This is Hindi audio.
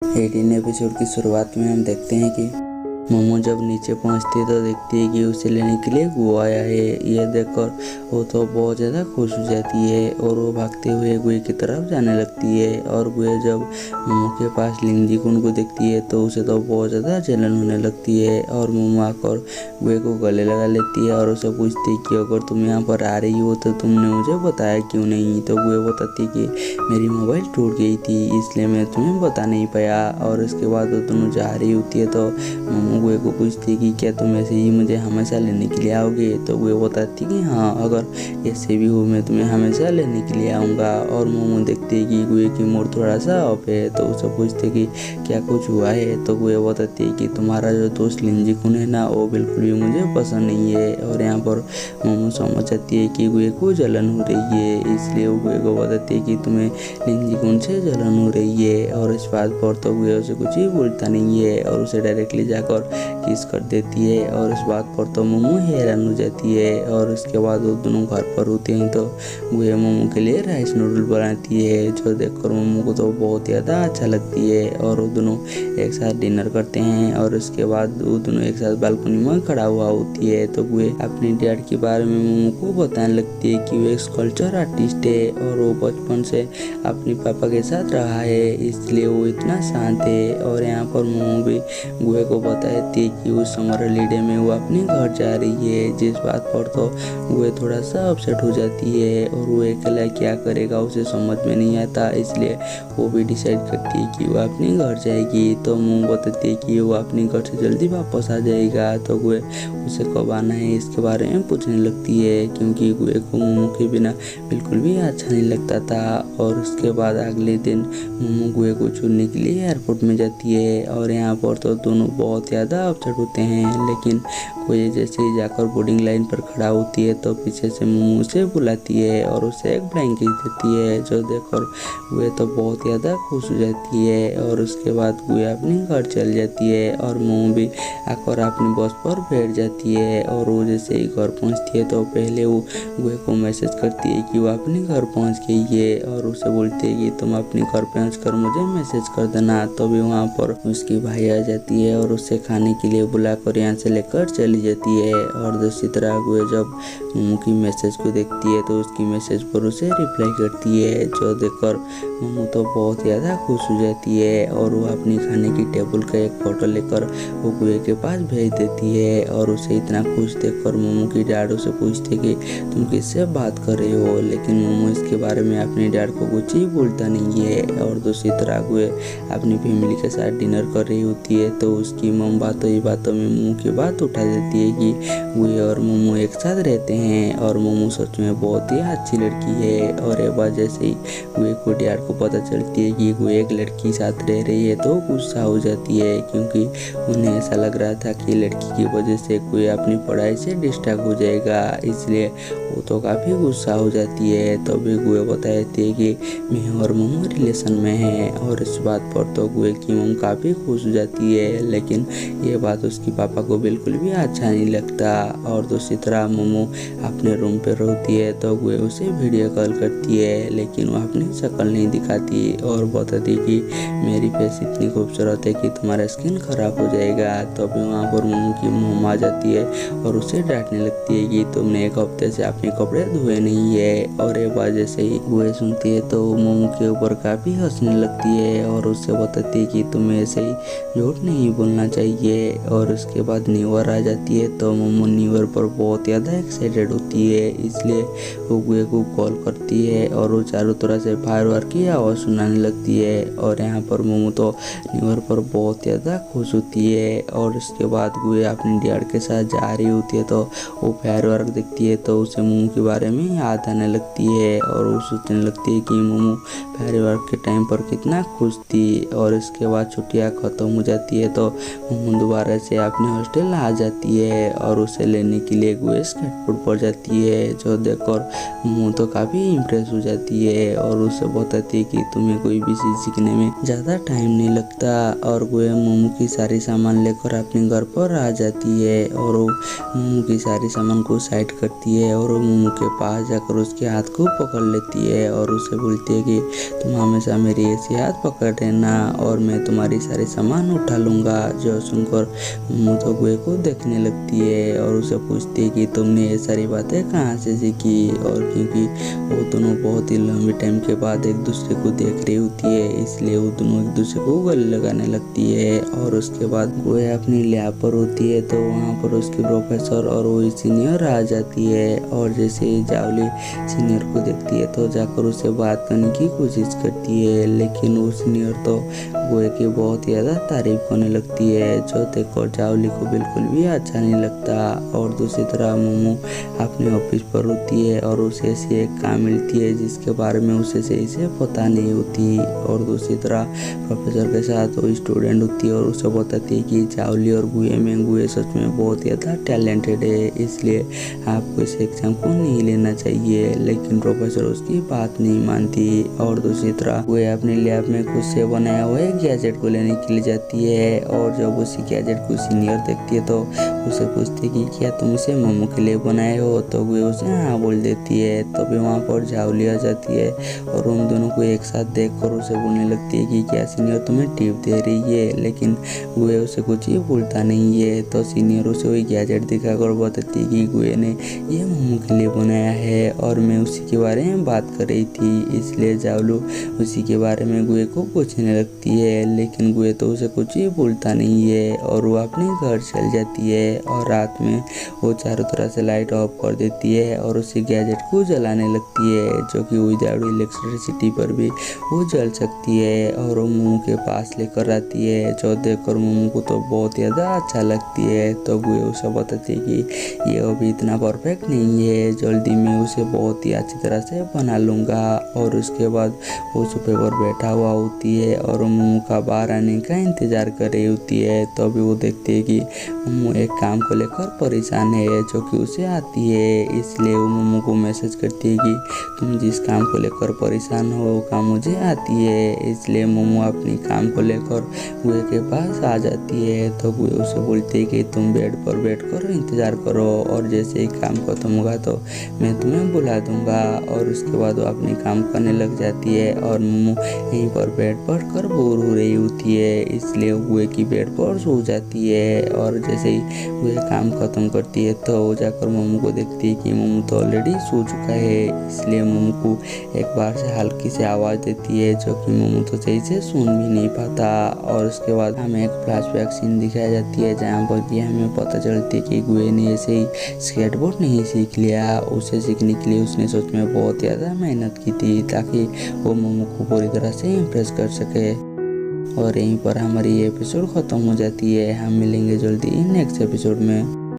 18 एपिसोड की शुरुआत में हम देखते हैं कि मोमो जब नीचे पहुंचती है तो देखती है कि उसे लेने के लिए गुए आया है। यह देखकर वो तो बहुत ज़्यादा खुश हो जाती है और वो भागते हुए गुए की तरफ जाने लगती है। और गुए जब मोमो के पास लिंगजी-कुन को देखती है तो उसे तो बहुत ज़्यादा जलन होने लगती है और मोमो आकर गुए को गले लगा लेती है और उसे पूछती है कि अगर तुम यहाँ पर आ रही हो तो तुमने मुझे बताया क्यों नहीं। तो गुए बताती कि मेरी मोबाइल टूट गई थी इसलिए मैं तुम्हें बता नहीं पाया। और इसके बाद वो दोनों जा रही होती है तो मोमो गुए को पूछती है कि क्या तुम ऐसे ही मुझे हमेशा लेने के लिए आओगे। तो गुए बताती कि हाँ, अगर ऐसे भी हो मैं तुम्हें हमेशा लेने के लिए आऊँगा। और मोमो देखती है कि गुए की मूड थोड़ा सा ऑफ है तो उसे पूछते कि क्या कुछ हुआ है। तो गुए बताती है कि तुम्हारा जो दोस्त लिंजी-कुन है ना, वो बिल्कुल भी मुझे पसंद नहीं है। और यहाँ पर मोमो समझ जाती है कि गुए को जलन हो रही है, इसलिए वो गुए को बताती है कि तुम्हें लिंजी-कुन से जलन हो रही है। और इस बात पर तो गुए उसे कुछ ही बोलता नहीं है और उसे डायरेक्टली जाकर किस कर देती है। और इस बात पर तो मोमो हैरान हो जाती है। और उसके बाद वो दोनों घर पर होते हैं तो गुए मोमो के लिए राइस नूडल बनाती है, जो देखकर मोमो को तो बहुत ज़्यादा अच्छा लगती है। और वो दोनों एक साथ डिनर करते हैं और उसके बाद वो दोनों एक साथ बालकनी में खड़ा हुआ होती है। तो गुए अपने डैड के बारे में मोमो को बताने लगती है कि वो एक स्कल्पचर आर्टिस्ट है और वो बचपन से अपने पापा के साथ रहा है, इसलिए वो इतना शांत है। और यहाँ पर मोमो भी गुए को बताती है कि उस समर हॉलीडे में वो अपने घर जा रही है, जिस बात पर तो गुए थोड़ा सा अपसेट हो जाती है और वो अकेला क्या करेगा उसे समझ में नहीं आता, इसलिए वो भी डिसाइड करती है कि वो अपने घर जाएगी। तो मोमो बताती है कि वो अपने घर से जल्दी वापस आ जाएगा। तो गुए उसे कब आना है इसके बारे में पूछने लगती है, क्योंकि गुए को मोमो के बिना बिल्कुल भी अच्छा नहीं लगता था। और उसके बाद अगले दिन मोमो गुए को छोड़ने के लिए एयरपोर्ट में जाती है और यहाँ पर तो दोनों बहुत ज़्यादा अपसेट होते हैं। लेकिन गुए जैसे ही जाकर बोर्डिंग लाइन पर खड़ा होती है तो पीछे से मोमो उसे बुलाती है और उसे एक ब्लैंकेट देती है, जो देखकर गुए तो बहुत ज़्यादा खुश हो जाती है। और उसके बाद गुए अपने घर चल जाती है और मोमो भी आकर अपनी बस पर बैठ जाती है। और वो जैसे ही घर पहुंचती है तो पहले वो गुए को मैसेज करती है कि वो अपने घर पहुंच गई है और उसे बोलती है कि तुम अपने घर पहुँच कर मुझे मैसेज कर देना। तो भी वहाँ पर उसकी भाई आ जाती है और उसे खाने के लिए बुलाकर यहाँ से लेकर चली जाती है। और दूसरी तरह गुए जब मोमो की मैसेज को देखती है तो उसकी मैसेज पर उसे रिप्लाई करती है, जो देखकर मोमो तो बहुत ज़्यादा खुश हो जाती है। और वो अपनी खाने की टेबल का एक फ़ोटो लेकर वो गुए के पास भेज देती है। और उसे इतना खुश देखकर मोमो की डैड उसे पूछते कि तुम किससे बात कर रहे हो, लेकिन मोमो इसके बारे में अपने डैड को कुछ ही बोलता नहीं है। और दूसरी तरह गुए अपनी फैमिली के साथ डिनर कर रही होती है तो उसकी मम बातों ही बातों में मोमो की बात उठा देती है कि गुए और मोमो एक साथ रहते हैं और मोमो सच में बहुत ही अच्छी लड़की है। और एक बार जैसे ही गुए को डैड को पता चलती है कि गुए एक लड़की साथ रह रही है तो गुस्सा हो जाती है, क्योंकि उन्हें ऐसा लग रहा था कि लड़की की वजह से गुए अपनी पढ़ाई से डिस्ट्रैक्ट हो जाएगा, इसलिए वो तो काफ़ी गुस्सा हो जाती है। तो भी गुए बताती है कि मैं और मोमो रिलेशन में है। और इस बात पर तो गुए की मम काफ़ी खुश हो जाती है, लेकिन ये बात उसकी पापा को बिल्कुल भी अच्छा नहीं लगता। और दूसरी तरह मोमो अपने रूम पर होती है तो गुए उसे वीडियो कॉल करती है, लेकिन वो अपनी शक्ल नहीं दिखाती और बताती कि मेरी फेस इतनी खूबसूरत है कि तुम्हारा स्किन खराब हो जाएगा। तो अभी वहाँ पर मोमो की मम आ जाती है और उसे डांटने लगती है कि तुमने एक हफ्ते से अपने कपड़े धोए नहीं है। और एक बार जैसे ही गुए सुनती है तो मोमो के ऊपर काफ़ी हंसने लगती है और उससे बताती है कि तुम्हें ऐसे ही झूठ नहीं बोलना चाहिए। और उसके बाद न्यू ईयर आ जाती है तो मोमो न्यू ईयर पर बहुत ज़्यादा एक्साइटेड होती है, इसलिए वो गुए को कॉल करती है और वो चारों तरह से फायरवर्क की आवाज़ सुनाने लगती है। और यहाँ पर मोमो तो न्यू ईयर पर बहुत ज़्यादा खुश होती है। और उसके बाद गुए अपने डैड के साथ जा रही होती है तो वो फायरवर्क देखती है तो उसे मोमो के बारे में याद आने लगती है और वो सोचने लगती है कि मोमो फायरवर्क के टाइम पर कितना खुश थी। और इसके बाद छुट्टियाँ ख़त्म हो जाती है तो मोमो दोबारा से अपने हॉस्टल आ जाती है और उसे लेने के लिए गुए स्केटबोर्ड पर जाती है, जो देखकर मोमो तो काफ़ी इम्प्रेस हो जाती है और उसे बताती है कि तुम्हें कोई भी चीज़ सीखने में ज़्यादा टाइम नहीं लगता। और गुए मोमो की सारी सामान लेकर अपने घर पर आ जाती है और वो मोमो की सारी सामान को साइड करती है और वो मोमो के पास जाकर उसके हाथ को पकड़ लेती है और उसे बोलती है कि तुम हमेशा मेरी ऐसी हाथ पकड़ रहना और मैं तुम्हारी सारे सामान उठा लूँगा। जो सुनकर मोमो तो गुए को देखने लगती है और उसे पूछती है कि तुमने ये सारी बातें कहाँ से सीखी। और क्योंकि वो दोनों बहुत ही लंबे टाइम के बाद एक दूसरे को देख रही होती है, इसलिए वो दोनों एक दूसरे को गले लगाने लगती है। और उसके बाद गुए अपनी लैब पर होती है तो वहाँ पर उसकी प्रोफेसर और वो सीनियर आ जाती है। और जैसे ही जावली सीनियर को देखती है तो जाकर उसे बात करने की कोशिश करती है, लेकिन वो सीनियर तो गुए की बहुत ज़्यादा तारीफ करने लगती है, जो देखकर जावली को बिल्कुल भी अच्छा नहीं लगता। और दूसरी तरफ मोमो अपने ऑफिस पर होती है और उसे ऐसी एक काम मिलती है जिसके बारे में उसे सही से पता नहीं होती। और दूसरी तरफ प्रोफेसर के साथ वो स्टूडेंट होती है और उसे बताती है कि जावली और गुए सच में बहुत ज़्यादा टैलेंटेड है, इसलिए आपको इस एग्जाम को नहीं लेना चाहिए। लेकिन प्रोफेसर उसकी बात नहीं मानती। और दूसरी तरफ गुए अपने लैब में खुद से बनाया हुआ एक गैजेट को लेने के लिए जाती है और जब उसी गैजेट को सीनियर देखती है तो उसे पूछती है कि क्या तुम इसे मोमो के लिए बनाए हो। तो गुए उसे हाँ बोल देती है। तभी वहाँ पर जावली आ जाती है और उन दोनों को एक साथ देखकर उसे बोलने लगती है कि क्या सीनियर तुम्हें टिप दे रही है, लेकिन गुए उसे कुछ ही बोलता नहीं है। तो सीनियर उसे वही गैजेट दिखाकर बताती है कि गुए ने ये मोमो के लिए बनाया है और मैं उसी के बारे में बात कर रही थी। इसलिए जावलू उसी के बारे में गुए को पूछने लगती है, लेकिन गुए तो उसे कुछ ही बोलता नहीं है और वो अपने घर चल जाती है। और रात में वो चारों तरह से लाइट ऑफ कर देती है और उसी गैजेट को जलाने लगती है, जो कि विदाउट इलेक्ट्रिसिटी पर भी वो जल सकती है। और वो मोमो के पास लेकर आती है, जो देखकर मोमो को तो बहुत ज़्यादा अच्छा लगती है। तो गुए उसे बताती है कि ये अभी इतना परफेक्ट नहीं है, जल्दी मैं उसे बहुत ही अच्छी तरह से बना लूँगा। और उसके बाद वो सोफे पर बैठा हुआ होती है और मोमो का बाहर आने का इंतज़ार कर रही होती है। तो अभी वो देखती है कि मोमो एक काम को लेकर परेशान है, जो कि उसे आती है। इसलिए वो मोमो को मैसेज करती है कि तुम जिस काम को लेकर परेशान हो वो काम मुझे आती है। इसलिए मोमो अपनी काम को लेकर गुए के पास आ जाती है। तो गुए उसे बोलती है कि तुम बेड पर बैठकर इंतज़ार करो और जैसे ही काम खत्म होगा तो मैं तुम्हें बुला दूंगा। और उसके बाद वो अपनी काम करने लग जाती है और मोमो यहीं पर बेड पर कर बोर हो रही होती है, इसलिए गुए की बेड पर सो जाती है। और जैसे ही गुए काम खत्म करती है तो वो जाकर मोमो को देखती है कि मोमो तो ऑलरेडी सो चुका है, इसलिए मोमो को एक बार से हल्की से आवाज़ देती है, जो कि मोमो तो सही से सुन भी नहीं पाता। और उसके बाद हमें एक फ्लैशबैक सीन दिखाई जाती है जहाँ पर कि हमें पता चलती है कि गुए ने ऐसे ही स्केटबोर्ड नहीं सीख लिया, उसे सीखने के लिए उसने सच में बहुत ज़्यादा मेहनत की थी ताकि वो मोमो को पूरी तरह से इम्प्रेस कर सके। और यहीं पर हमारी ये एपिसोड ख़त्म हो जाती है। हम मिलेंगे जल्दी नेक्स्ट एपिसोड में।